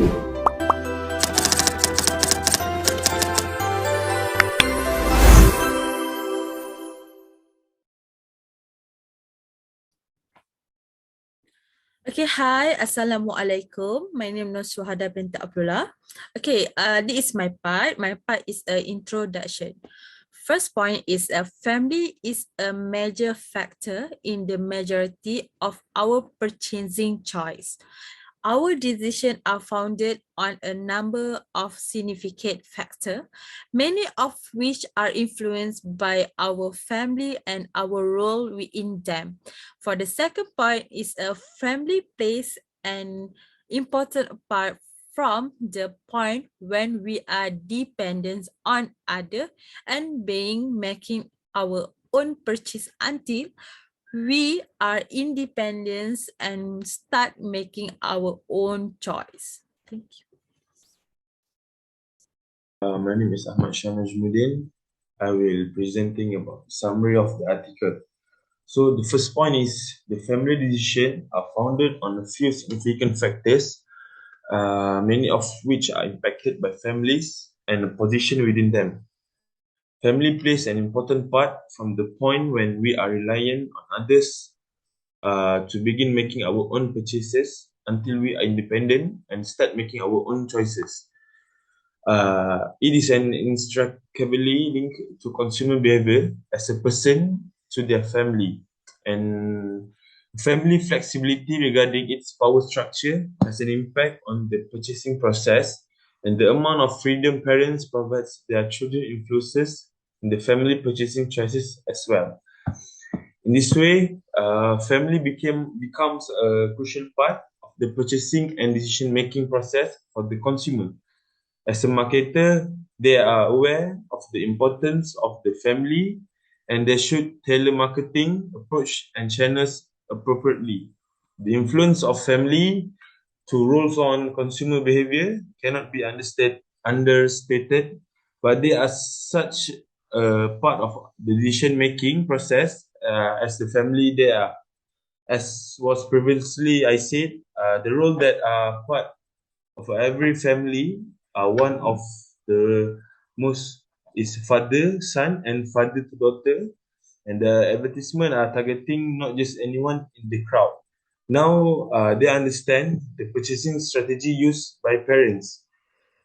Okay, hi, Assalamualaikum. My name is Suhada binti Abdullah. Okay, this is my part. My part is an introduction. First point is a family is a major factor in the majority of our purchasing choice. Our decisions are founded on a number of significant factors, many of which are influenced by our family and our role within them. For the second point is a family plays an important part from the point when we are dependent on other and being making our own purchase until we are independent and start making our own choice. Thank you. My name is Ahmad Shah Najmuddin. I will presenting about summary of the article. So the first point is the family decision are founded on a few significant factors, many of which are impacted by families and the position within them. Family plays an important part from the point when we are reliant on others to begin making our own purchases until we are independent and start making our own choices. It is an inextricably linked to consumer behavior as a person to their family, and family flexibility regarding its power structure has an impact on the purchasing process, and the amount of freedom parents provide their children influences in the family purchasing choices as well. In this way, family becomes a crucial part of the purchasing and decision making process for the consumer. As a marketer, they are aware of the importance of the family and they should tailor marketing approach and channels appropriately. The influence of family to roles on consumer behavior cannot be understated, but they are such a part of the decision making process as the family they are. As was previously I said, the role that are part of every family, one of the most is father, son, and father to daughter. And the advertisement are targeting not just anyone in the crowd. Now they understand the purchasing strategy used by parents.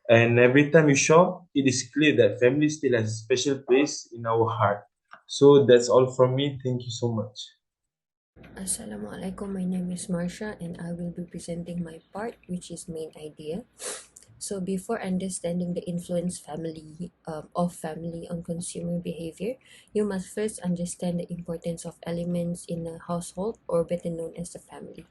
And every time you shop, it is clear that family still has a special place in our heart. So that's all from me. Thank you so much. Assalamualaikum, my name is Marsha and I will be presenting my part, which is main idea. So before understanding the influence of family on consumer behavior, you must first understand the importance of elements in a household, or better known as a family.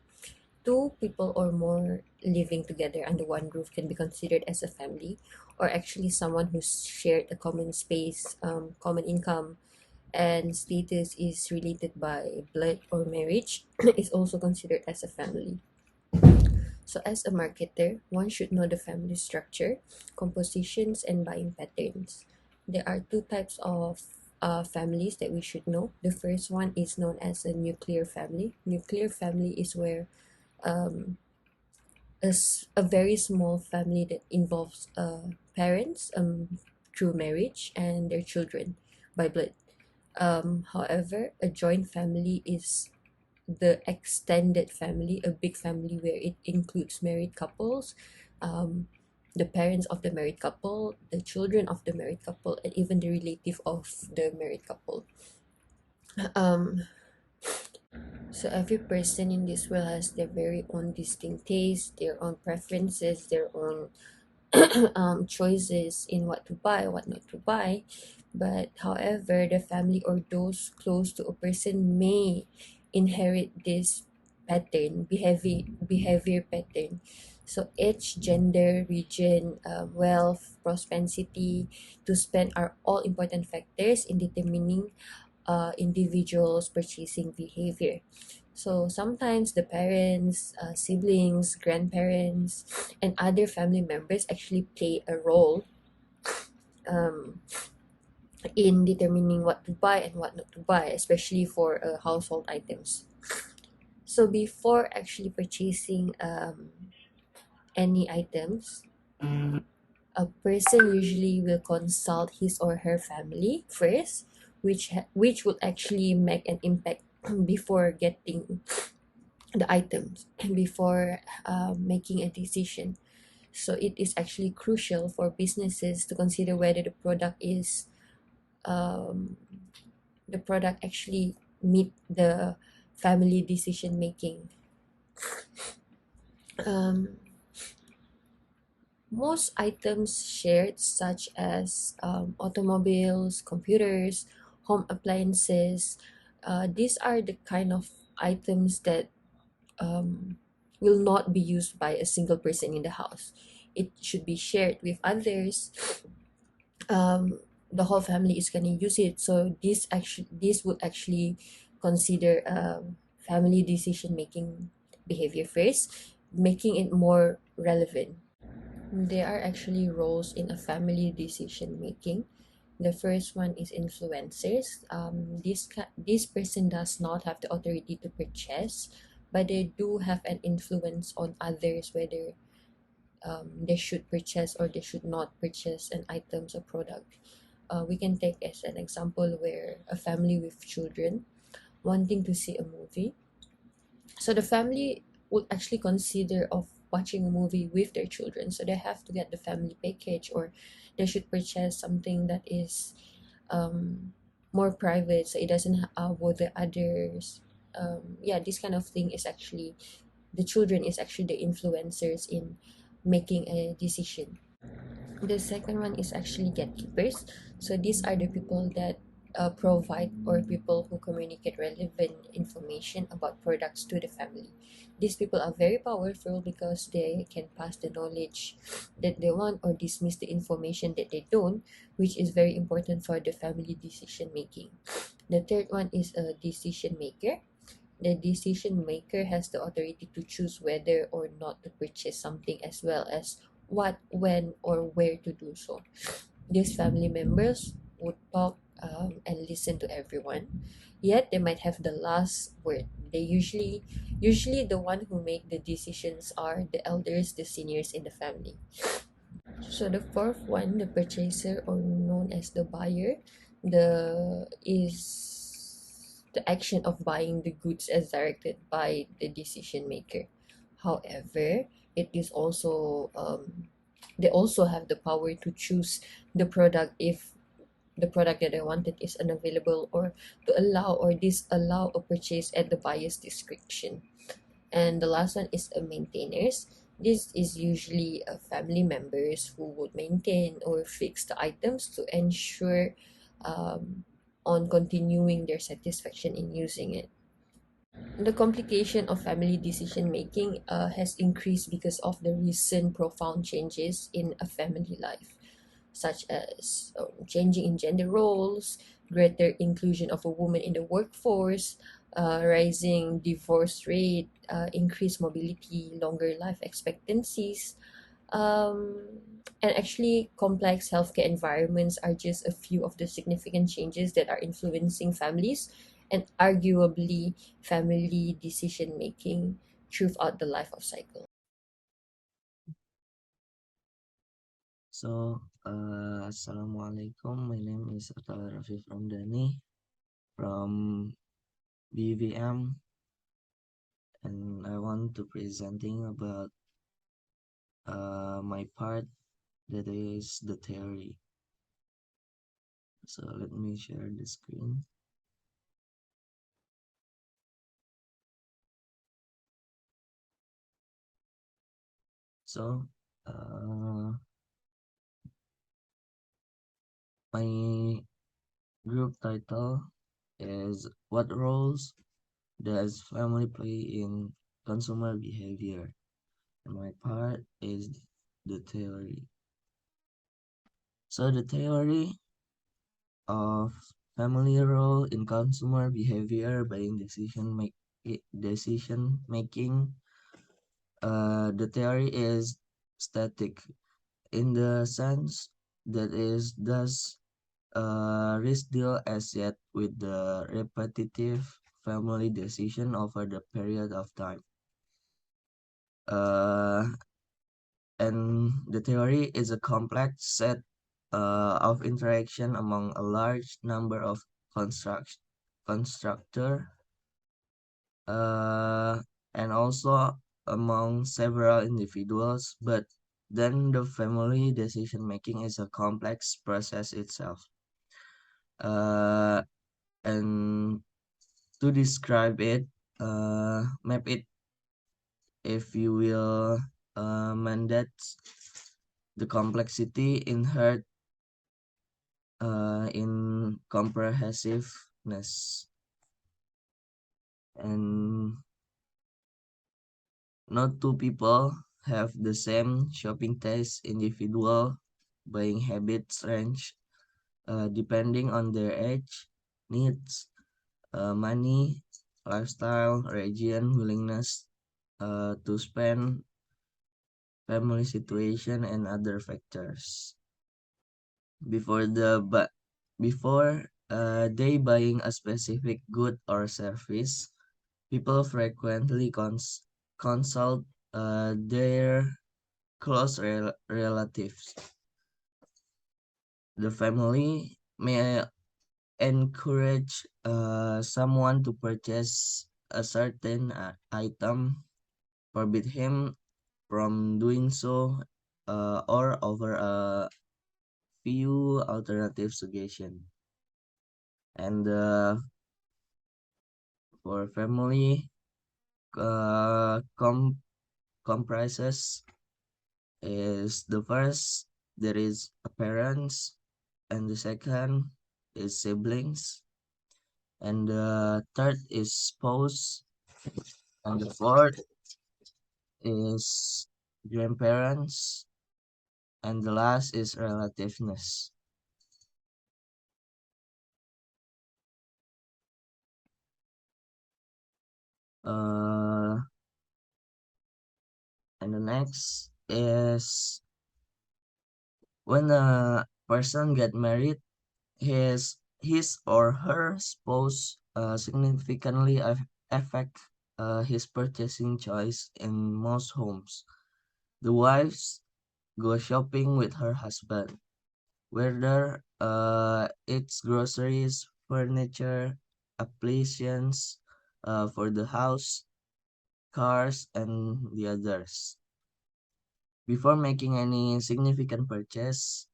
Two people or more living together under one roof can be considered as a family, or actually someone who shared a common space, common income, and status is related by blood or marriage is also considered as a family. So as a marketer, one should know the family structure, compositions, and buying patterns. There are two types of families that we should know. The first one is known as a nuclear family. Nuclear family is where um, a very small family that involves parents through marriage and their children by blood. However, a joint family is the extended family, a big family where it includes married couples, um, the parents of the married couple, the children of the married couple, and even the relative of the married couple. Um, so every person in this world has their very own distinct taste, their own preferences, their own choices in what to buy, what not to buy. But however, the family or those close to a person may inherit this behavior pattern. So age, gender, region, wealth, propensity to spend are all important factors in determining individuals' purchasing behavior. So sometimes the parents, siblings, grandparents, and other family members actually play a role um, in determining what to buy and what not to buy, especially for household items. So before actually purchasing any items, a person usually will consult his or her family first, which will actually make an impact before getting the items and before making a decision. So it is actually crucial for businesses to consider whether um, the product actually meet the family decision making. Um, Most items shared, such as automobiles, computers, home appliances, these are the kind of items that will not be used by a single person in the house. It should be shared with others. The whole family is going to use it. So this would actually consider family decision making behavior first, making it more relevant. There are actually roles in a family decision making. The first one is influencers. This person does not have the authority to purchase, but they do have an influence on others whether they should purchase or they should not purchase an items or product. We can take as an example where a family with children wanting to see a movie, so the family would actually consider of watching a movie with their children, so they have to get the family package, or they should purchase something that is more private, so it doesn't bother others. Yeah, this kind of thing is actually, the children is actually the influencers in making a decision. The second one is actually gatekeepers. So these are the people that provide, or people who communicate relevant information about products to the family. These people are very powerful because they can pass the knowledge that they want or dismiss the information that they don't, which is very important for the family decision making. The third one is a decision maker. The decision maker has the authority to choose whether or not to purchase something, as well as what, when, or where to do so. These family members would talk and listen to everyone, yet they might have the last word. They usually the one who make the decisions are the elders, the seniors in the family. So the fourth one, the purchaser, or known as the buyer, the is the action of buying the goods as directed by the decision maker. However, it is also they also have the power to choose the product if the product that they wanted is unavailable, or to allow or disallow a purchase at the buyer's discretion. And the last one is a maintainers. This is usually family members who would maintain or fix the items to ensure um, on continuing their satisfaction in using it. The complication of family decision making has increased because of the recent profound changes in a family life, such as changing in gender roles, greater inclusion of a woman in the workforce, rising divorce rate, increased mobility, longer life expectancies, and actually complex healthcare environments are just a few of the significant changes that are influencing families and arguably family decision making throughout the life of cycle. So, Assalamualaikum. My name is Atal Rafif Ramdhani from BVM, and I want to presenting about my part, that is the theory. So let me share the screen. So, my group title is "What Roles Does Family Play in Consumer Behavior?" And my part is the theory. So the theory of family role in consumer behavior buying decision making. The theory is static in the sense that is thus risk deal as yet with the repetitive family decision over the period of time. Uh, and the theory is a complex set of interaction among a large number of constructor uh, and also among several individuals, but then the family decision making is a complex process itself. Uh, and to describe it, map it, if you will, mandate the complexity inherent in comprehensiveness, and not two people have the same shopping taste. Individual buying habits range depending on their age, needs, money, lifestyle, region, willingness to spend, family situation, and other factors. Before they buying a specific good or service, people frequently consult their close relatives. The family may encourage someone to purchase a certain item, forbid him from doing so, or over a few alternative suggestions. And for family uh, com- comprises is the first, there is a parents, and the second is siblings, and the third is spouse, and the fourth is grandparents, and the last is relativeness. Uh, and the next is when a person get married, his or her spouse significantly affect his purchasing choice in most homes. The wives go shopping with her husband, whether it's groceries, furniture, appliances for the house, cars, and the others. Before making any significant purchase,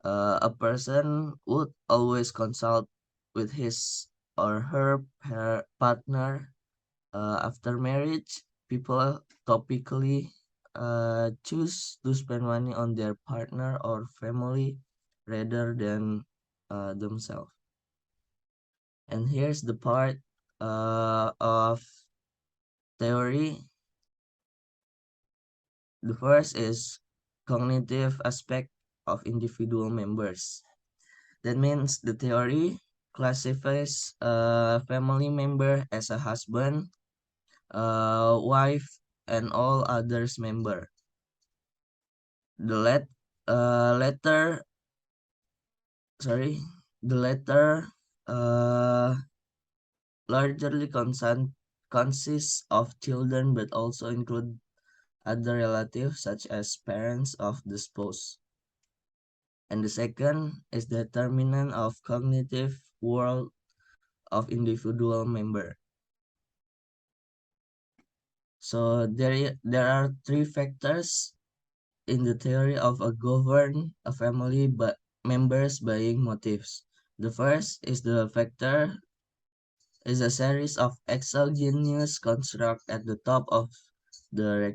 a person would always consult with his or her partner. After marriage, people typically choose to spend money on their partner or family rather than themselves. And here's the part of theory. The first is cognitive aspect of individual members. That means the theory classifies a family member as a husband, wife, and all others member. The letter, sorry, the letter uh, largely consists of children, but also include other relatives such as parents of the spouse. And the second is the determinant of cognitive world of individual member. So there are three factors in the theory of a govern a family but members buying motives. The first is the factor is a series of exogenous construct at the top of the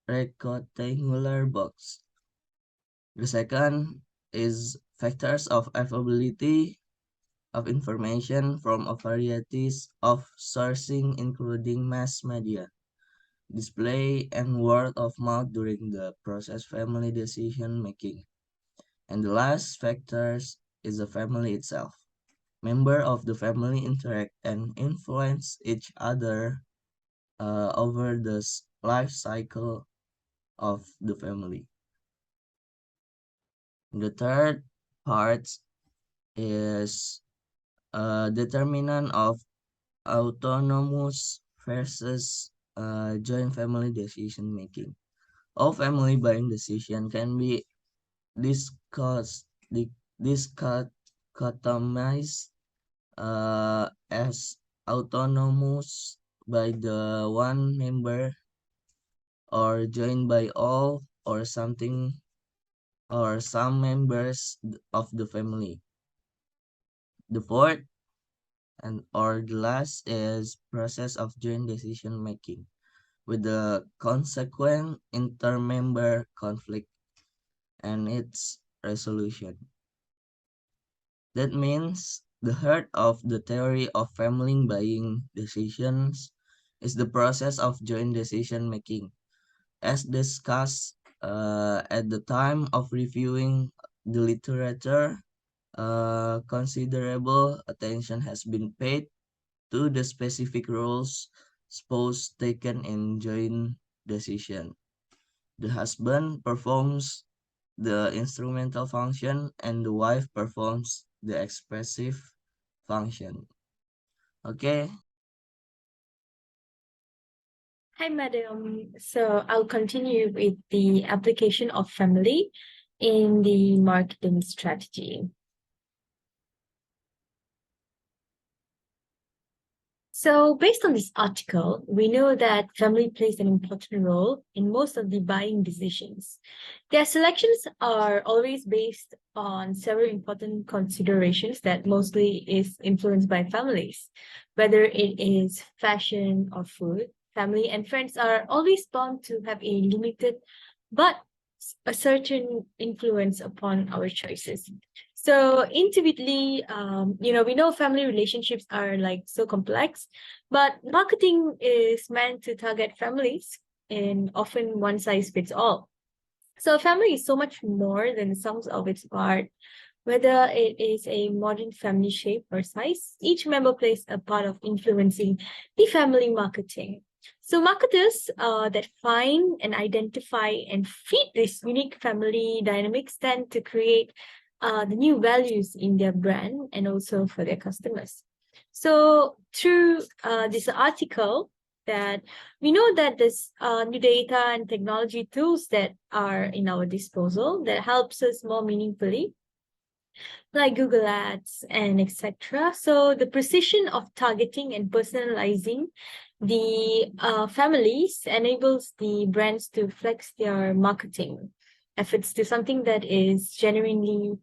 rectangular box. The second is factors of availability of information from a variety of sourcing including mass media, display, and word of mouth during the process family decision making. And the last factors is the family itself. Members of the family interact and influence each other over the life cycle of the family. The third part is a determinant of autonomous versus joint family decision making. All family buying decision can be discussed, dichotomized as autonomous by the one member or joined by all or something or some members of the family. The fourth and or the last is process of joint decision making with the consequent intermember conflict and its resolution. That means the heart of the theory of family buying decisions is the process of joint decision making. As discussed at the time of reviewing the literature, considerable attention has been paid to the specific roles spouse taken in joint decision. The husband performs the instrumental function and the wife performs the expressive function. Okay. Hi, madam. So I'll continue with the application of family in the marketing strategy. So based on this article, we know that family plays an important role in most of the buying decisions. Their selections are always based on several important considerations that mostly is influenced by families, whether it is fashion or food. Family and friends are always bound to have a limited but a certain influence upon our choices. So intuitively, we know family relationships are like so complex, but marketing is meant to target families and often one size fits all. So family is so much more than the sums of its part. Whether it is a modern family shape or size, each member plays a part of influencing the family marketing. So marketers that find and identify and feed this unique family dynamics tend to create the new values in their brand and also for their customers. So through this article, that we know that there's new data and technology tools that are in our disposal that helps us more meaningfully, like Google Ads and etc. So the precision of targeting and personalizing the families enables the brands to flex their marketing efforts to something that is genuinely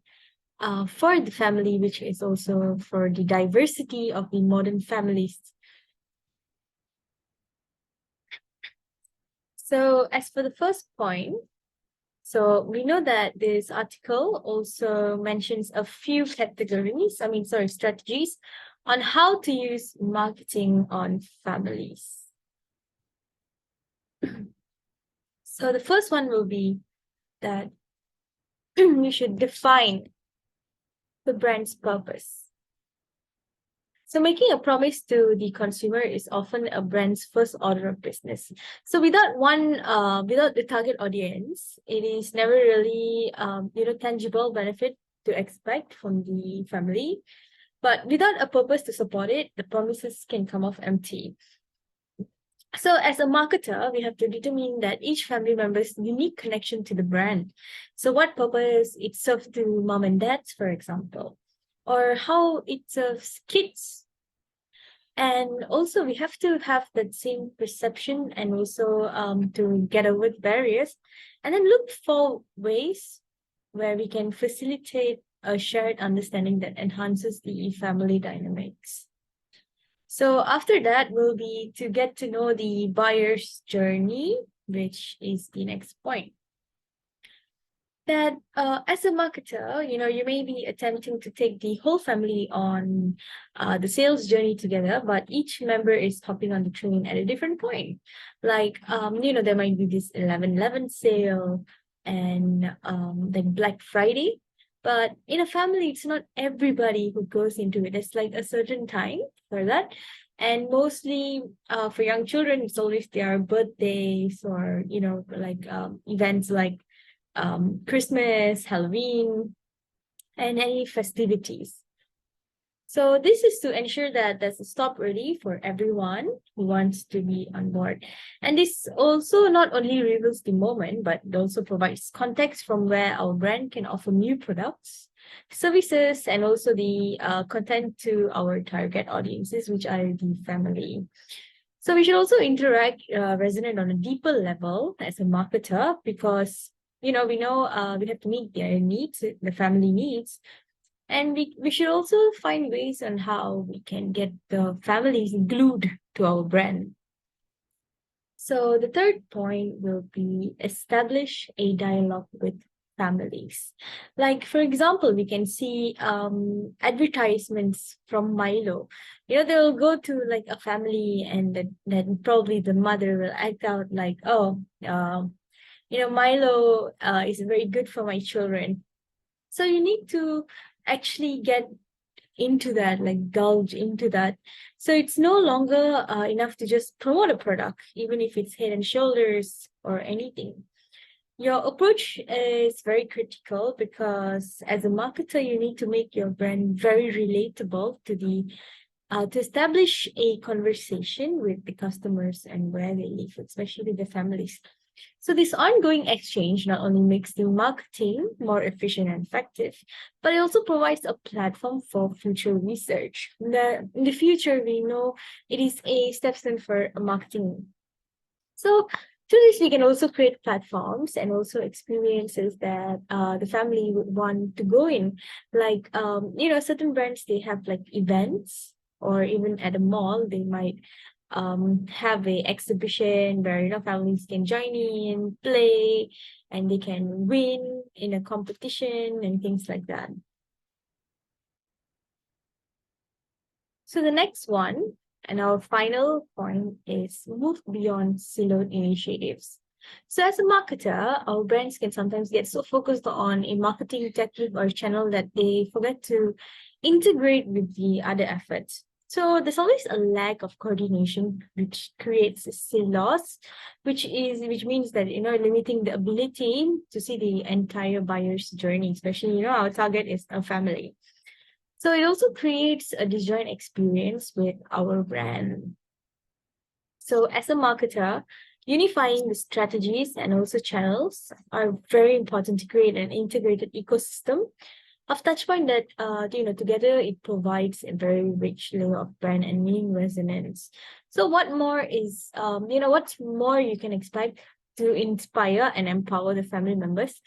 for the family, which is also for the diversity of the modern families. So as for the first point, so we know that this article also mentions a few strategies on how to use marketing on families. So the first one will be that you should define the brand's purpose. So making a promise to the consumer is often a brand's first order of business. So without the target audience, it is never really, tangible benefit to expect from the family. But without a purpose to support it, the promises can come off empty. So as a marketer, we have to determine that each family member's unique connection to the brand. So what purpose it serves to mom and dads, for example, or how it serves kids. And also we have to have that same perception and also to get over the barriers and then look for ways where we can facilitate a shared understanding that enhances the family dynamics. So after that will be to get to know the buyer's journey, which is the next point. That as a marketer, you may be attempting to take the whole family on the sales journey together, but each member is hopping on the train at a different point. Like, there might be this 11/11 sale and then Black Friday. But in a family, it's not everybody who goes into it. There's like a certain time for that. And mostly for young children, it's always their birthdays or, events like Christmas, Halloween, and any festivities. So this is to ensure that there's a stop ready for everyone who wants to be on board. And this also not only reveals the moment, but it also provides context from where our brand can offer new products, services, and also the content to our target audiences, which are the family. So we should also interact, resonate on a deeper level as a marketer, because we know we have to meet their needs, the family needs, and we should also find ways on how we can get the families glued to our brand. So the third point will be establish a dialogue with families. Like, for example, we can see advertisements from Milo. They'll go to like a family, and then probably the mother will act out like, oh, Milo is very good for my children. So you need to actually get into that, like delve into that. So it's no longer enough to just promote a product, even if it's Head and Shoulders or anything. Your approach is very critical, because as a marketer, you need to make your brand very relatable to establish a conversation with the customers and where they live, especially the families. So this ongoing exchange not only makes the marketing more efficient and effective, but it also provides a platform for future research. In the future, we know it is a stepstone for marketing. So through this, we can also create platforms and also experiences that the family would want to go in. Like, certain brands, they have like events, or even at a mall, they might have a exhibition where families can join in, play, and they can win in a competition and things like that. So the next one, and our final point, is move beyond siloed initiatives. So as a marketer, our brands can sometimes get so focused on a marketing technique or channel that they forget to integrate with the other efforts. So there's always a lack of coordination, which creates silos, which means that limiting the ability to see the entire buyer's journey, especially our target is a family. So it also creates a disjoint experience with our brand. So as a marketer, unifying the strategies and also channels are very important to create an integrated ecosystem of touchpoint that together it provides a very rich layer of brand and meaning resonance. So what more you can expect to inspire and empower the family members,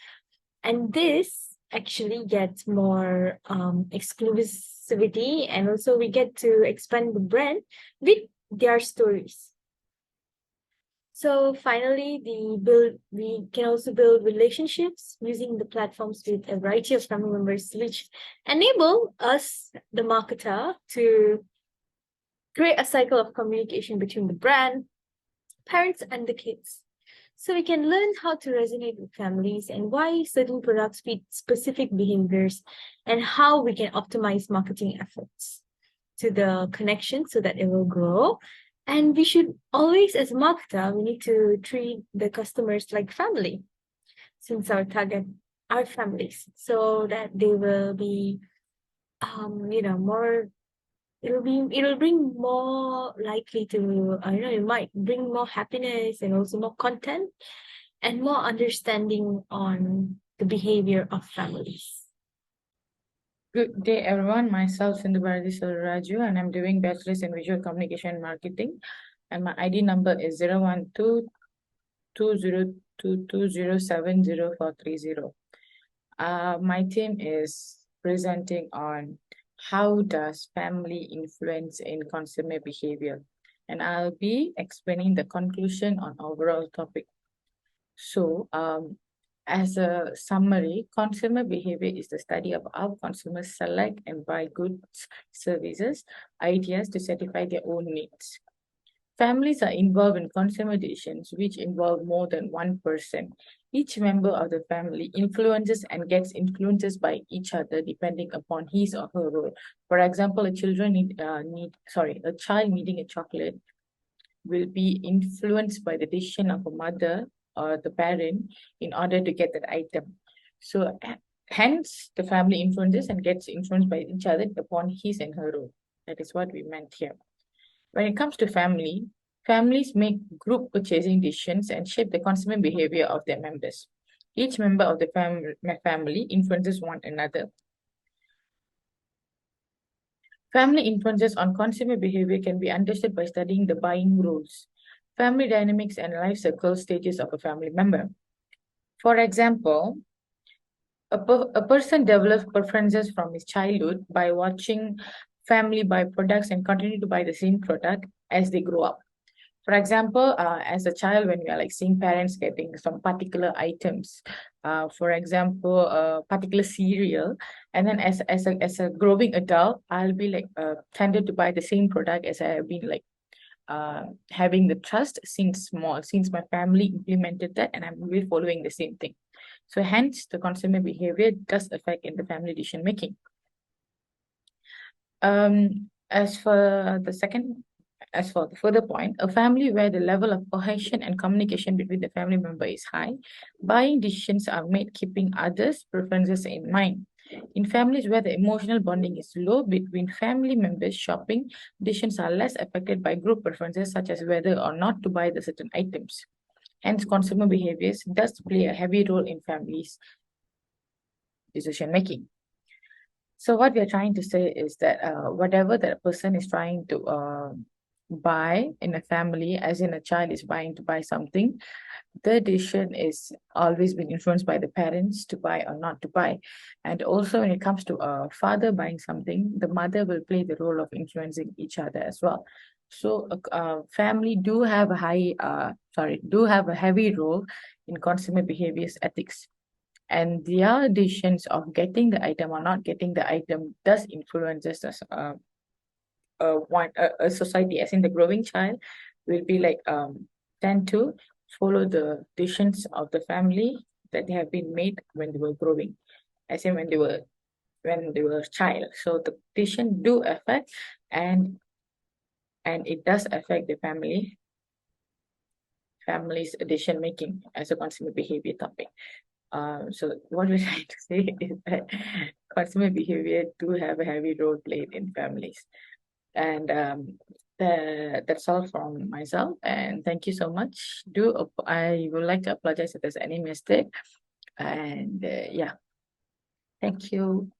and this actually gets more exclusivity, and also we get to expand the brand with their stories. So finally, we can also build relationships using the platforms with a variety of family members, which enable us, the marketer, to create a cycle of communication between the brand, parents, and the kids. So we can learn how to resonate with families and why certain products fit specific behaviors, and how we can optimize marketing efforts to the connection so that it will grow. And we should always, as a marketer, we need to treat the customers like family, since our target are families, so that they will be, more. It'll bring more likely to, it might bring more happiness and also more content and more understanding on the behavior of families. Good day, everyone. Myself, Sindhu Raju, and I'm doing Bachelor's in Visual Communication and Marketing. And my ID number is 012-2022-070-430. My team is presenting on how does family influence in consumer behavior. And I'll be explaining the conclusion on overall topic. So, as a summary, consumer behavior is the study of how consumers select and buy goods, services, ideas to satisfy their own needs. Families are involved in consumer decisions which involve more than one person. Each member of the family influences and gets influences by each other depending upon his or her role. For example, a child needing a chocolate will be influenced by the decision of a mother or the parent in order to get that item. So Hence, the family influences and gets influenced by each other upon his and her role. That is what we meant here. When it comes to family, families make group purchasing decisions and shape the consumer behavior of their members. Each member of the family influences one another. Family influences on consumer behavior can be understood by studying the buying rules, family dynamics, and life cycle stages of a family member. For example, a person develops preferences from his childhood by watching family buy products and continue to buy the same product as they grow up. For example, as a child, when we are like seeing parents getting some particular items, for example, a particular cereal, and then as a growing adult, I'll be like tended to buy the same product as I have been like having the trust since small, since my family implemented that, and I'm really following the same thing. So hence, the consumer behavior does affect in the family decision making. As for the further point, a family where the level of cohesion and communication between the family member is high, buying decisions are made keeping others' preferences in mind. In families where the emotional bonding is low between family members, shopping decisions are less affected by group preferences, such as whether or not to buy the certain items. Hence, consumer behaviors does play a heavy role in families' decision making. So what we are trying to say is that whatever that person is trying to buy in a family, as in a child is buying to buy something, the decision is always been influenced by the parents to buy or not to buy. And also when it comes to a father buying something, the mother will play the role of influencing each other as well. So family do have a heavy role in consumer behaviors ethics. And their decisions of getting the item or not getting the item does influences us a society, as in the growing child will be like tend to follow the decisions of the family that they have been made when they were growing, as in when they were a child. So the decision do affect, and it does affect the family's decision making as a consumer behavior topic. So what we're trying to say is that consumer behavior do have a heavy role played in families. And that's all from myself. And thank you so much. I would like to apologize if there's any mistake. And yeah, thank you.